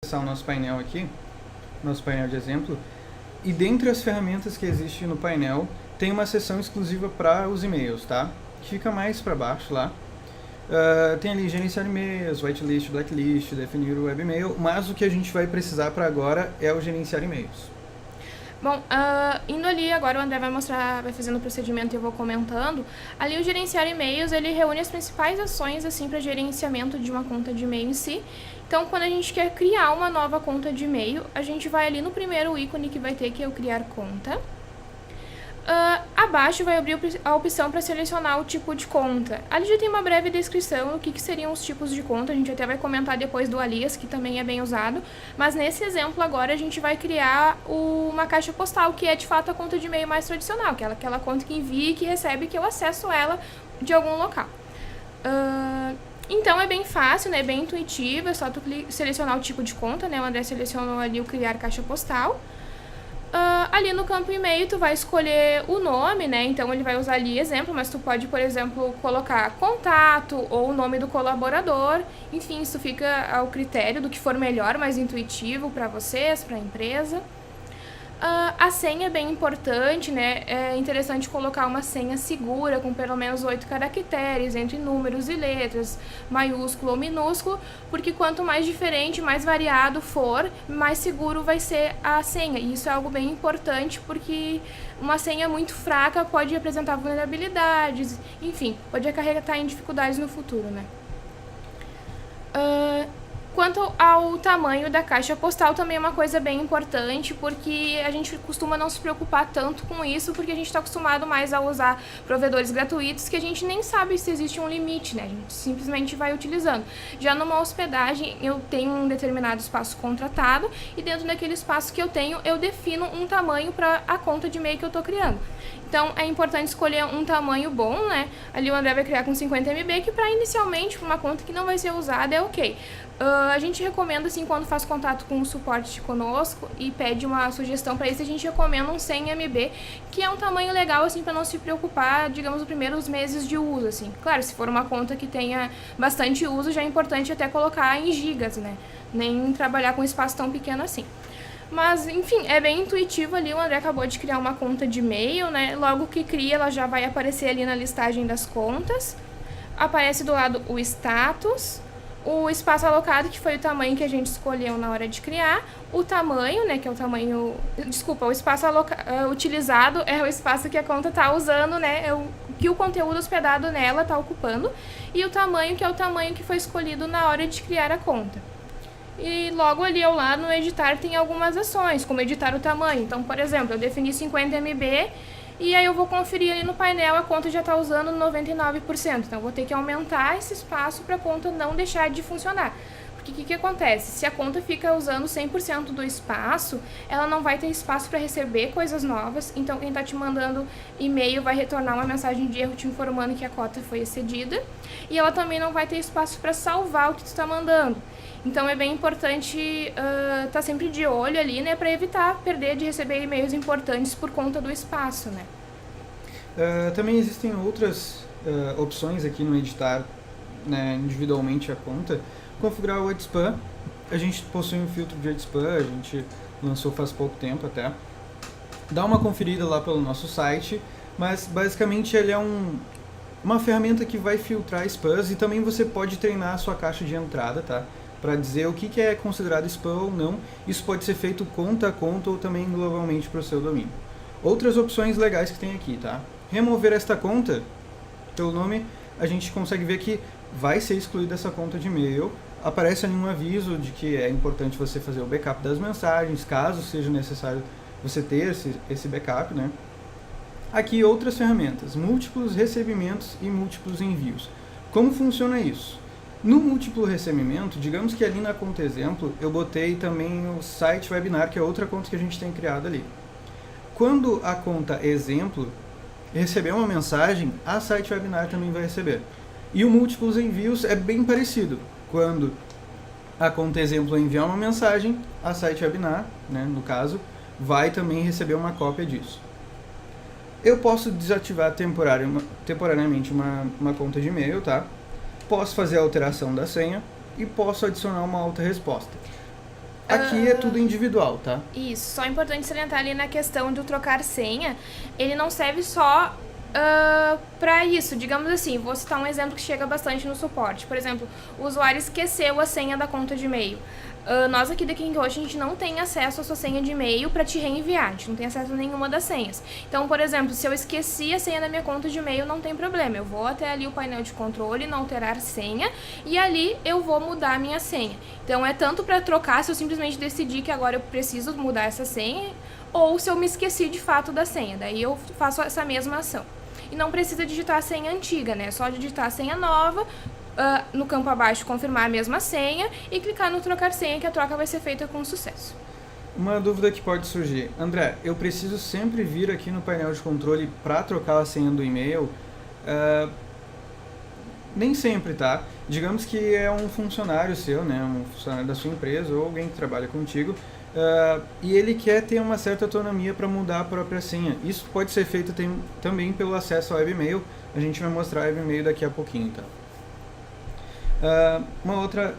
acessar o nosso painel aqui, nosso painel de exemplo, e dentre as ferramentas que existem no painel, tem uma seção exclusiva para os e-mails, tá? Que fica mais para baixo lá. Tem ali gerenciar e-mails, whitelist, blacklist, definir o webmail, mas o que a gente vai precisar para agora é o gerenciar e-mails. Bom, indo ali, agora o André vai mostrar, vai fazendo o procedimento e eu vou comentando. Ali o gerenciar e-mails, ele reúne as principais ações assim para gerenciamento de uma conta de e-mail em si. Então, quando a gente quer criar uma nova conta de e-mail, a gente vai ali no primeiro ícone que vai ter, que é o criar conta. Abaixo vai abrir a opção para selecionar o tipo de conta. Ali já tem uma breve descrição do que seriam os tipos de conta, a gente até vai comentar depois do alias, que também é bem usado, mas nesse exemplo agora a gente vai criar uma caixa postal, que é de fato a conta de e-mail mais tradicional, que é aquela conta que envia e que recebe, que eu acesso ela de algum local. Então é bem fácil, né? Bem intuitivo, é só tu selecionar o tipo de conta, né? O André selecionou ali o criar caixa postal. Ali no campo e-mail tu vai escolher o nome, né? Então ele vai usar ali exemplo, mas tu pode, por exemplo, colocar contato ou o nome do colaborador. Enfim, isso fica ao critério do que for melhor, mais intuitivo para vocês, para a empresa. A senha é bem importante, né? É interessante colocar uma senha segura, com pelo menos 8 caracteres, entre números e letras, maiúsculo ou minúsculo, porque quanto mais diferente, mais variado for, mais seguro vai ser a senha. E isso é algo bem importante, porque uma senha muito fraca pode apresentar vulnerabilidades, enfim, pode acarretar em dificuldades no futuro, né? Quanto ao tamanho da caixa postal, também é uma coisa bem importante, porque a gente costuma não se preocupar tanto com isso, porque a gente está acostumado mais a usar provedores gratuitos, que a gente nem sabe se existe um limite, né? A gente simplesmente vai utilizando. Já numa hospedagem, eu tenho um determinado espaço contratado, e dentro daquele espaço que eu tenho, eu defino um tamanho para a conta de e-mail que eu estou criando. Então, é importante escolher um tamanho bom, né? Ali o André vai criar com 50 MB, que para inicialmente, para uma conta que não vai ser usada, é ok. A gente recomenda, assim, quando faz contato com o suporte conosco e pede uma sugestão para isso, a gente recomenda um 100 MB, que é um tamanho legal, assim, para não se preocupar, digamos, nos primeiros meses de uso, assim. Claro, se for uma conta que tenha bastante uso, já é importante até colocar em gigas, né? Nem trabalhar com espaço tão pequeno assim. Mas, enfim, é bem intuitivo ali, o André acabou de criar uma conta de e-mail, né? Logo que cria, ela já vai aparecer ali na listagem das contas. Aparece do lado o status, o espaço alocado, que foi o tamanho que a gente escolheu na hora de criar, o tamanho, né, que é o tamanho... Desculpa, o espaço utilizado é o espaço que a conta está usando, né, é o que o conteúdo hospedado nela está ocupando, e o tamanho, que é o tamanho que foi escolhido na hora de criar a conta. E logo ali ao lado no editar tem algumas ações, como editar o tamanho. Então, por exemplo, eu defini 50 MB e aí eu vou conferir ali no painel, a conta já está usando 99%. Então, eu vou ter que aumentar esse espaço para a conta não deixar de funcionar. Porque o que acontece? Se a conta fica usando 100% do espaço, ela não vai ter espaço para receber coisas novas. Então, quem está te mandando e-mail vai retornar uma mensagem de erro te informando que a cota foi excedida. E ela também não vai ter espaço para salvar o que tu está mandando. Então, é bem importante estar sempre de olho ali, né, para evitar perder de receber e-mails importantes por conta do espaço, né. Também existem outras opções aqui no editar, né, individualmente a conta. Configurar o spam, a gente possui um filtro de spam, a gente lançou faz pouco tempo até. Dá uma conferida lá pelo nosso site, mas basicamente ele é uma ferramenta que vai filtrar spams, e também você pode treinar a sua caixa de entrada, tá? Para dizer o que é considerado spam ou não. Isso pode ser feito conta a conta ou também globalmente para o seu domínio. Outras opções legais que tem aqui, tá? Remover esta conta, pelo nome, a gente consegue ver que vai ser excluída essa conta de e-mail. Aparece ali um aviso de que é importante você fazer o backup das mensagens, caso seja necessário você ter esse backup, né? Aqui outras ferramentas, múltiplos recebimentos e múltiplos envios. Como funciona isso? No múltiplo recebimento, digamos que ali na conta exemplo, eu botei também o site webinar, que é outra conta que a gente tem criado ali. Quando a conta exemplo receber uma mensagem, a site webinar também vai receber. E o múltiplos envios é bem parecido. Quando a conta exemplo enviar uma mensagem, a site webinar, né, no caso, vai também receber uma cópia disso. Eu posso desativar temporariamente uma conta de e-mail, tá? Posso fazer a alteração da senha e posso adicionar uma outra resposta. Aqui é tudo individual, tá? Isso, só é importante salientar ali na questão do trocar senha, ele não serve só para isso. Digamos assim, vou citar um exemplo que chega bastante no suporte. Por exemplo, o usuário esqueceu a senha da conta de e-mail. Nós aqui da King hoje a gente não tem acesso à sua senha de e-mail para te reenviar, a gente não tem acesso a nenhuma das senhas. Então, por exemplo, se eu esqueci a senha da minha conta de e-mail, não tem problema, eu vou até ali o painel de controle, não alterar senha, e ali eu vou mudar a minha senha. Então, é tanto para trocar, se eu simplesmente decidir que agora eu preciso mudar essa senha, ou se eu me esqueci de fato da senha, daí eu faço essa mesma ação. E não precisa digitar a senha antiga, né? É só digitar a senha nova, no campo abaixo confirmar a mesma senha e clicar no trocar senha, que a troca vai ser feita com sucesso. Uma dúvida que pode surgir. André, eu preciso sempre vir aqui no painel de controle para trocar a senha do e-mail? Nem sempre, tá? Digamos que é um funcionário seu, né? Um funcionário da sua empresa ou alguém que trabalha contigo, e ele quer ter uma certa autonomia para mudar a própria senha. Isso pode ser feito também pelo acesso ao webmail. A gente vai mostrar o webmail daqui a pouquinho, tá? Uma outra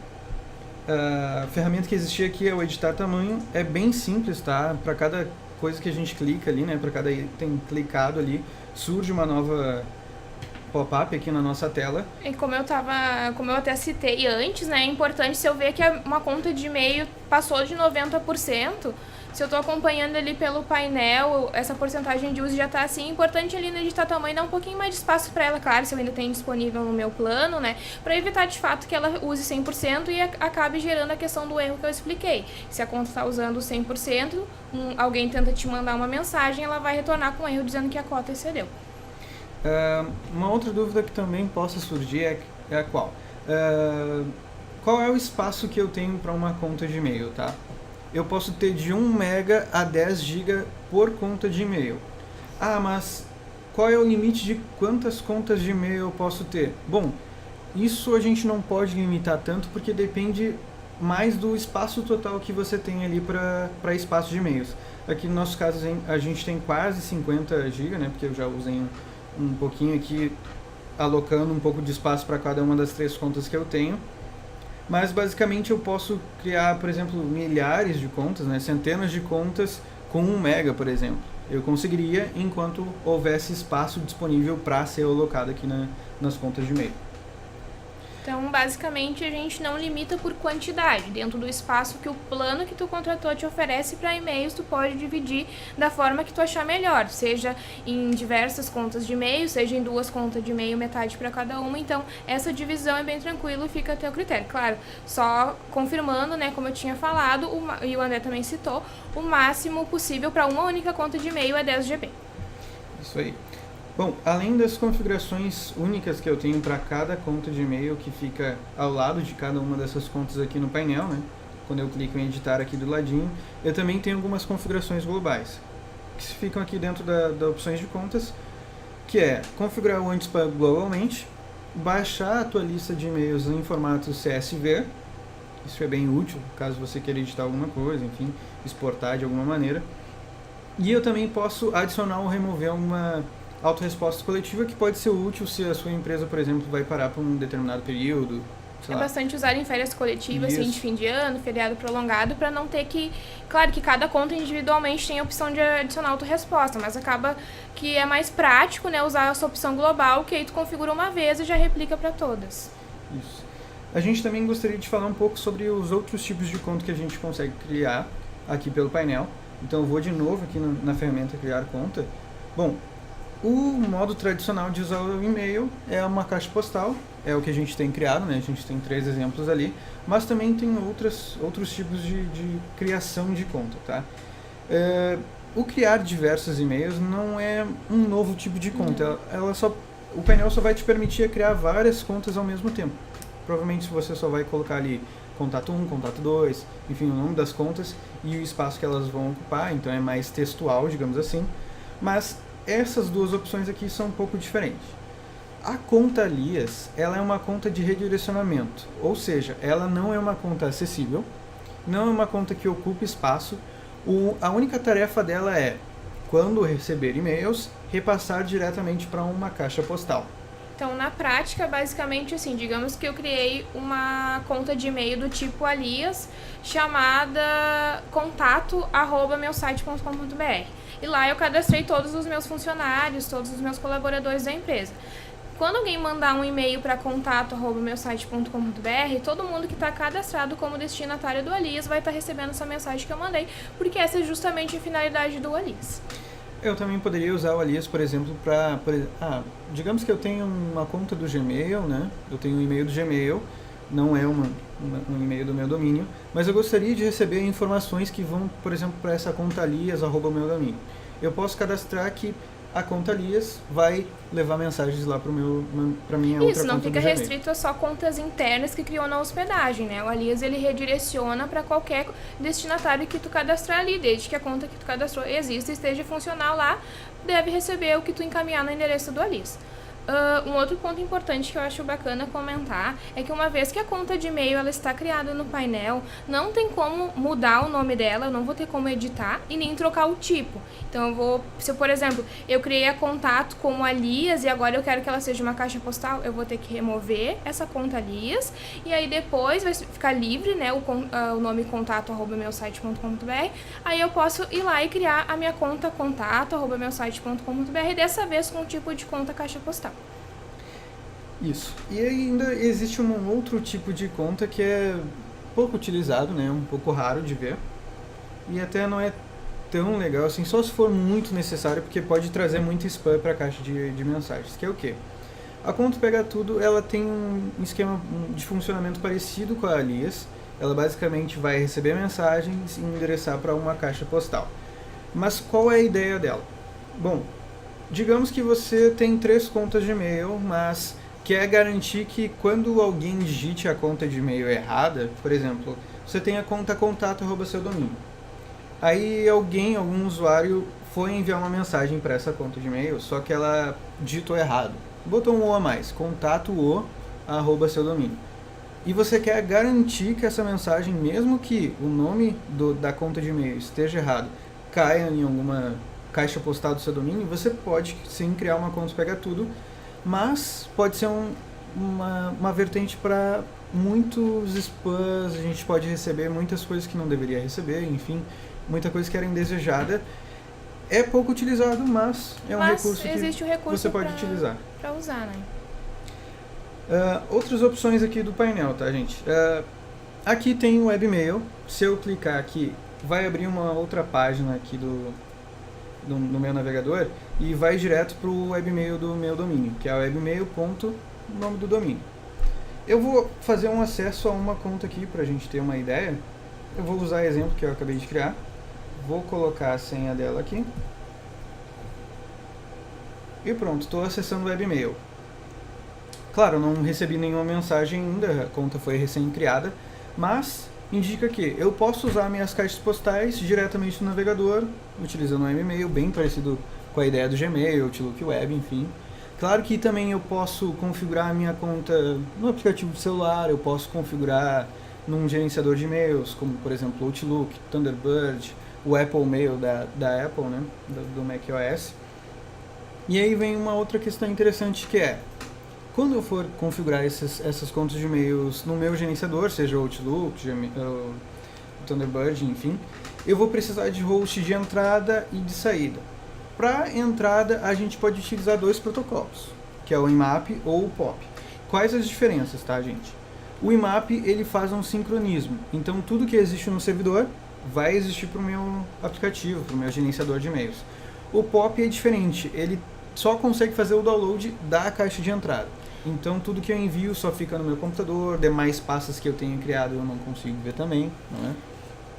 ferramenta que existia aqui é o editar tamanho. É bem simples, tá? Para cada coisa que a gente clica ali, né? Para cada item clicado ali, surge uma nova pop-up aqui na nossa tela. E como eu até citei antes, né? É importante, se eu ver que uma conta de e-mail passou de 90%, se eu estou acompanhando ali pelo painel, essa porcentagem de uso já está assim, é importante ali no editar tamanho dar um pouquinho mais de espaço para ela, claro, se eu ainda tenho disponível no meu plano, né, para evitar de fato que ela use 100% e acabe gerando a questão do erro que eu expliquei. Se a conta está usando 100%, alguém tenta te mandar uma mensagem, ela vai retornar com erro dizendo que a cota excedeu. Uma outra dúvida que também possa surgir é a qual? Qual é o espaço que eu tenho para uma conta de e-mail, tá? Eu posso ter de 1 MB a 10 GB por conta de e-mail. Mas qual é o limite de quantas contas de e-mail eu posso ter? Bom, isso a gente não pode limitar tanto porque depende mais do espaço total que você tem ali para espaço de e-mails. Aqui no nosso caso a gente tem quase 50 GB, né? Porque eu já usei um pouquinho aqui, alocando um pouco de espaço para cada uma das 3 contas que eu tenho. Mas basicamente eu posso criar, por exemplo, milhares de contas, né, centenas de contas com 1 MB, por exemplo. Eu conseguiria enquanto houvesse espaço disponível para ser alocado aqui nas contas de e-mail. Então, basicamente, a gente não limita por quantidade. Dentro do espaço que o plano que tu contratou te oferece para e-mails, tu pode dividir da forma que tu achar melhor. Seja em diversas contas de e-mail, seja em 2 contas de e-mail, metade para cada uma. Então, essa divisão é bem tranquila e fica a teu critério. Claro, só confirmando, né, como eu tinha falado, e o André também citou, o máximo possível para uma única conta de e-mail é 10 GB. Isso aí. Bom, além das configurações únicas que eu tenho para cada conta de e-mail que fica ao lado de cada uma dessas contas aqui no painel, né? Quando eu clico em editar aqui do ladinho, eu também tenho algumas configurações globais, que ficam aqui dentro da opções de contas, que é configurar o anti-spam globalmente, baixar a tua lista de e-mails em formato CSV, isso é bem útil, caso você queira editar alguma coisa, enfim, exportar de alguma maneira. E eu também posso adicionar ou remover uma autorresposta coletiva que pode ser útil se a sua empresa, por exemplo, vai parar por um determinado período. É bastante usado em férias coletivas, assim, de fim de ano, feriado prolongado, para não ter que... Claro que cada conta individualmente tem a opção de adicionar autorresposta, mas acaba que é mais prático, né, usar essa opção global, que aí tu configura uma vez e já replica para todas. Isso. A gente também gostaria de falar um pouco sobre os outros tipos de conta que a gente consegue criar aqui pelo painel. Então eu vou de novo aqui na ferramenta Criar Conta. Bom, o modo tradicional de usar o e-mail é uma caixa postal, é o que a gente tem criado, né? A gente tem 3 exemplos ali, mas também tem outros tipos de criação de conta, tá? O criar diversos e-mails não é um novo tipo de conta, o painel só vai te permitir criar várias contas ao mesmo tempo. Provavelmente você só vai colocar ali contato 1, contato 2, enfim, o nome das contas e o espaço que elas vão ocupar, então é mais textual, digamos assim, mas essas duas opções aqui são um pouco diferentes. A conta alias, ela é uma conta de redirecionamento, ou seja, ela não é uma conta acessível, não é uma conta que ocupa espaço, a única tarefa dela é, quando receber e-mails, repassar diretamente para uma caixa postal. Então, na prática, basicamente assim, digamos que eu criei uma conta de e-mail do tipo alias, chamada contato@meusite.com.br. E lá eu cadastrei todos os meus funcionários, todos os meus colaboradores da empresa. Quando alguém mandar um e-mail para contato@meusite.com.br, todo mundo que está cadastrado como destinatário do Alias vai estar recebendo essa mensagem que eu mandei, porque essa é justamente a finalidade do Alias. Eu também poderia usar o Alias, por exemplo, para... digamos que eu tenho uma conta do Gmail, né? Eu tenho um e-mail do Gmail, não é um e-mail do meu domínio, mas eu gostaria de receber informações que vão, por exemplo, para essa conta alias, @meu domínio. Eu posso cadastrar que a conta alias vai levar mensagens lá para minha outra conta do Gmail. Isso, não fica restrito a só contas internas que criou na hospedagem, né? O Alias, ele redireciona para qualquer destinatário que tu cadastrar ali, desde que a conta que tu cadastrou exista e esteja funcional lá, deve receber o que tu encaminhar no endereço do Alias. Um outro ponto importante que eu acho bacana comentar é que uma vez que a conta de e-mail ela está criada no painel, não tem como mudar o nome dela, eu não vou ter como editar e nem trocar o tipo. Então se eu, por exemplo, eu criei a contato como alias e agora eu quero que ela seja uma caixa postal, eu vou ter que remover essa conta alias e aí depois vai ficar livre, né, o nome contato@meusite.com.br. Aí eu posso ir lá e criar a minha conta contato@meusite.com.br, dessa vez com o tipo de conta caixa postal. Isso. E ainda existe um outro tipo de conta que é pouco utilizado, né? Um pouco raro de ver. E até não é tão legal assim, só se for muito necessário, porque pode trazer muito spam para a caixa de mensagens. Que é o quê? A conta Pega Tudo, ela tem um esquema de funcionamento parecido com a Alias. Ela basicamente vai receber mensagens e endereçar para uma caixa postal. Mas qual é a ideia dela? Bom, digamos que você tem 3 contas de e-mail, mas quer garantir que quando alguém digite a conta de e-mail errada, por exemplo, você tem a conta contato@seu domínio. Aí algum usuário foi enviar uma mensagem para essa conta de e-mail, só que ela digitou errado. Botou um O a mais, contato@seu domínio. E você quer garantir que essa mensagem, mesmo que o nome da conta de e-mail esteja errado, caia em alguma caixa postal do seu domínio, você pode sim criar uma conta Pega Tudo, mas pode ser uma vertente para muitos spams, a gente pode receber muitas coisas que não deveria receber, enfim, muita coisa que era indesejada. É pouco utilizado, mas é um recurso existe que você pode utilizar. Para usar, né? Outras opções aqui do painel, tá, gente? Aqui tem o webmail. Se eu clicar aqui, vai abrir uma outra página aqui no meu navegador e vai direto para o webmail do meu domínio, que é o webmail.nome do domínio. Eu vou fazer um acesso a uma conta aqui para a gente ter uma ideia. Eu vou usar o exemplo que eu acabei de criar. Vou colocar a senha dela aqui. E pronto, estou acessando o webmail. Claro, eu não recebi nenhuma mensagem ainda, a conta foi recém-criada, mas indica que eu posso usar minhas caixas postais diretamente no navegador, utilizando um e-mail bem parecido com a ideia do Gmail, Outlook Web, enfim. Claro que também eu posso configurar a minha conta no aplicativo do celular, eu posso configurar num gerenciador de e-mails, como por exemplo Outlook, Thunderbird, o Apple Mail da Apple, né, do macOS. E aí vem uma outra questão interessante que é, quando eu for configurar essas contas de e-mails no meu gerenciador, seja o Outlook, o Thunderbird, enfim, eu vou precisar de host de entrada e de saída. Para entrada, a gente pode utilizar 2 protocolos, que é o IMAP ou o POP. Quais as diferenças, tá, gente? O IMAP, ele faz um sincronismo, então tudo que existe no servidor vai existir para o meu aplicativo, para o meu gerenciador de e-mails. O POP é diferente, ele só consegue fazer o download da caixa de entrada. Então tudo que eu envio só fica no meu computador, demais pastas que eu tenho criado eu não consigo ver também, não é?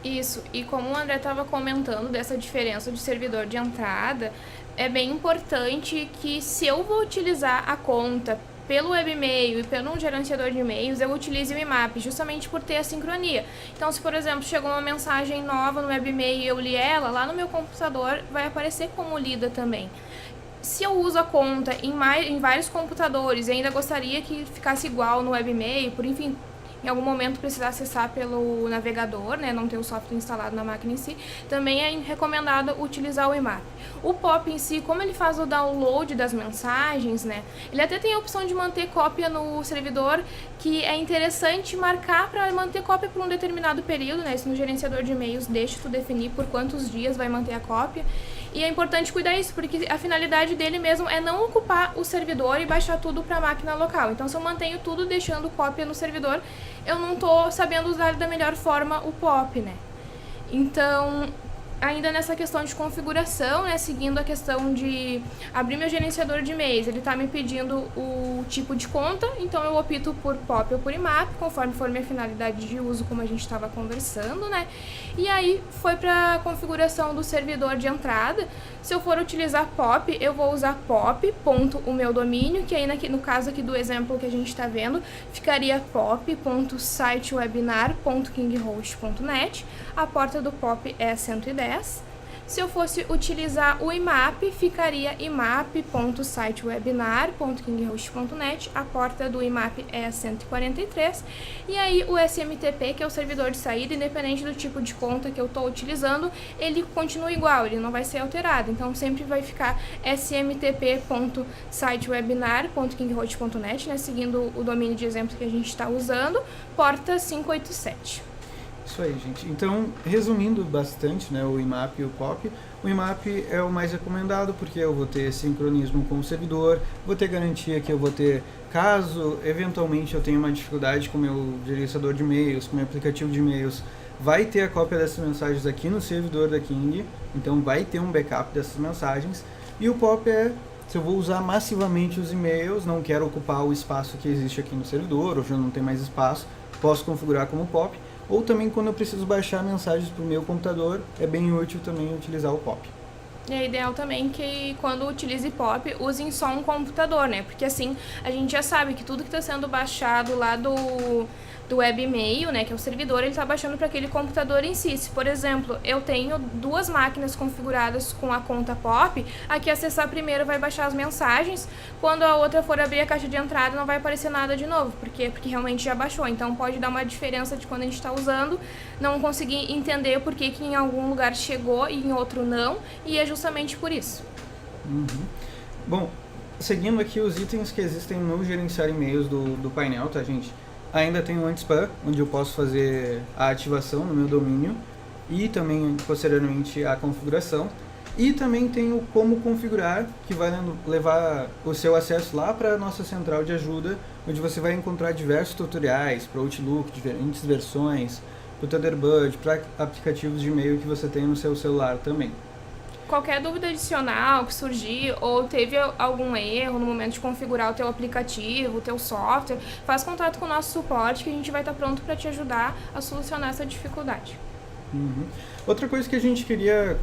Isso, e como o André estava comentando dessa diferença de servidor de entrada, é bem importante que se eu vou utilizar a conta pelo webmail e pelo gerenciador de e-mails, eu utilize o IMAP, justamente por ter a sincronia. Então, se por exemplo, chegou uma mensagem nova no webmail e eu li ela, lá no meu computador vai aparecer como lida também. Se eu uso a conta em vários computadores e ainda gostaria que ficasse igual no webmail, em algum momento precisar acessar pelo navegador, né, não ter o software instalado na máquina em si, também é recomendado utilizar o IMAP. O POP em si, como ele faz o download das mensagens, né, ele até tem a opção de manter cópia no servidor, que é interessante marcar para manter cópia por um determinado período, né, isso no gerenciador de e-mails deixa tu definir por quantos dias vai manter a cópia. E é importante cuidar isso, porque a finalidade dele mesmo é não ocupar o servidor e baixar tudo para a máquina local. Então, se eu mantenho tudo deixando cópia no servidor, eu não estou sabendo usar da melhor forma o POP, né? Então, ainda nessa questão de configuração, né, seguindo a questão de abrir meu gerenciador de e-mails, ele está me pedindo o tipo de conta, então eu opto por POP ou por IMAP, conforme for minha finalidade de uso, como a gente estava conversando, né? E aí foi para a configuração do servidor de entrada. Se eu for utilizar POP, eu vou usar POP, ponto, o meu domínio, que aí no caso aqui do exemplo que a gente está vendo, ficaria pop.sitewebinar.kinghost.net. A porta do POP é 110. Se eu fosse utilizar o IMAP, ficaria imap.sitewebinar.kinghost.net. A porta do IMAP é 143. E aí o SMTP, que é o servidor de saída, independente do tipo de conta que eu estou utilizando, ele continua igual, ele não vai ser alterado. Então sempre vai ficar smtp.sitewebinar.kinghost.net, né, seguindo o domínio de exemplo que a gente está usando, porta 587. Isso aí, gente. Então, resumindo bastante, né, o IMAP e o POP, o IMAP é o mais recomendado porque eu vou ter sincronismo com o servidor, vou ter garantia que eu vou ter, caso eventualmente eu tenha uma dificuldade com o meu gerenciador de e-mails, com o meu aplicativo de e-mails, vai ter a cópia dessas mensagens aqui no servidor da King, então vai ter um backup dessas mensagens. E o POP é, se eu vou usar massivamente os e-mails, não quero ocupar o espaço que existe aqui no servidor, ou já não tem mais espaço, posso configurar como POP. Ou também quando eu preciso baixar mensagens para o meu computador, é bem útil também utilizar o POP. E é ideal também que quando utilize POP, usem só um computador, né? Porque assim, a gente já sabe que tudo que está sendo baixado lá do webmail, né, que é o servidor, ele está baixando para aquele computador em si. Se, por exemplo, eu tenho duas máquinas configuradas com a conta POP, a que acessar primeiro vai baixar as mensagens, quando a outra for abrir a caixa de entrada não vai aparecer nada de novo, porque realmente já baixou. Então pode dar uma diferença de quando a gente está usando, não conseguir entender por que em algum lugar chegou e em outro não, e é justamente por isso. Bom, seguindo aqui os itens que existem no gerenciar e-mails do painel, tá, gente? Ainda tem o anti-spam, onde eu posso fazer a ativação no meu domínio e também, posteriormente, a configuração. E também tem o como configurar, que vai levar o seu acesso lá para a nossa central de ajuda, onde você vai encontrar diversos tutoriais para Outlook, diferentes versões, para o Thunderbird, para aplicativos de e-mail que você tem no seu celular também. Qualquer dúvida adicional que surgir ou teve algum erro no momento de configurar o teu aplicativo, o teu software, faz contato com o nosso suporte que a gente vai estar pronto para te ajudar a solucionar essa dificuldade. Outra coisa que a gente queria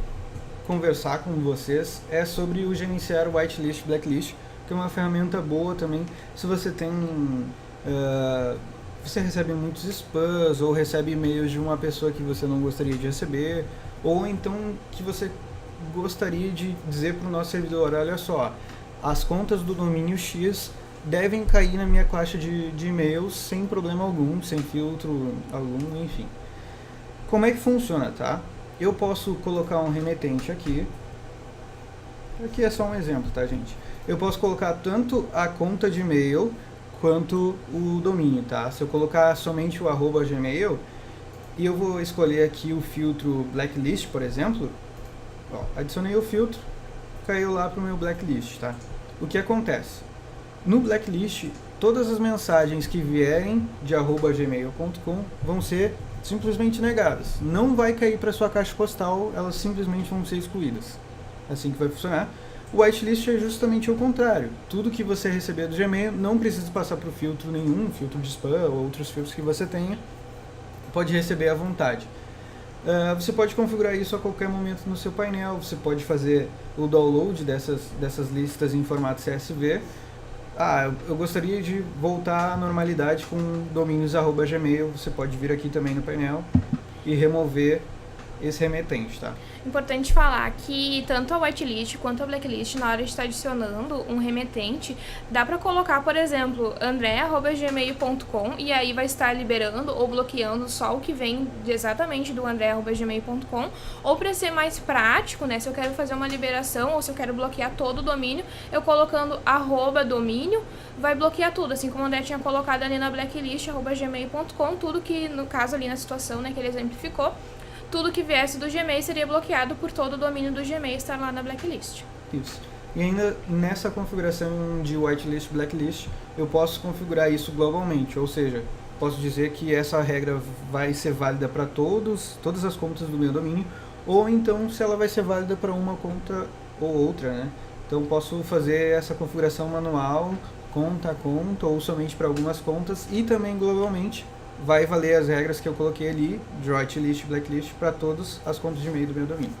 conversar com vocês é sobre o gerenciar whitelist, blacklist, que é uma ferramenta boa também se você tem... você recebe muitos spams ou recebe e-mails de uma pessoa que você não gostaria de receber, ou então que você gostaria de dizer para o nosso servidor, olha só, as contas do domínio X devem cair na minha caixa de e-mails sem problema algum, sem filtro algum, enfim. Como é que funciona, tá? Eu posso colocar um remetente aqui é só um exemplo, tá, gente? Eu posso colocar tanto a conta de e-mail quanto o domínio, tá? Se eu colocar somente o @gmail e eu vou escolher aqui o filtro blacklist, por exemplo, ó, adicionei o filtro, caiu lá para o meu blacklist, tá? O que acontece? No blacklist, todas as mensagens que vierem de @gmail.com vão ser simplesmente negadas. Não vai cair para sua caixa postal, elas simplesmente vão ser excluídas. É assim que vai funcionar. O whitelist é justamente o contrário. Tudo que você receber do Gmail não precisa passar por filtro nenhum, filtro de spam ou outros filtros que você tenha, pode receber à vontade. Você pode configurar isso a qualquer momento no seu painel, você pode fazer o download dessas listas em formato CSV. Eu gostaria de voltar à normalidade com domínios @gmail, você pode vir aqui também no painel e remover esse remetente, tá? Importante falar que tanto a whitelist quanto a blacklist, na hora de estar adicionando um remetente, dá para colocar, por exemplo, andré@gmail.com, e aí vai estar liberando ou bloqueando só o que vem exatamente do andré@gmail.com, ou para ser mais prático, né, se eu quero fazer uma liberação ou se eu quero bloquear todo o domínio, eu colocando @domínio, vai bloquear tudo, assim como o André tinha colocado ali na blacklist, @gmail.com, tudo que, no caso ali na situação, né, que ele exemplificou, tudo que viesse do Gmail seria bloqueado por todo o domínio do Gmail estar lá na blacklist. Isso. E ainda nessa configuração de whitelist, blacklist, eu posso configurar isso globalmente, ou seja, posso dizer que essa regra vai ser válida para todas as contas do meu domínio, ou então se ela vai ser válida para uma conta ou outra, né? Então posso fazer essa configuração manual, conta a conta, ou somente para algumas contas, e também globalmente vai valer as regras que eu coloquei ali, de whitelist, blacklist, para todas as contas de e-mail do meu domínio.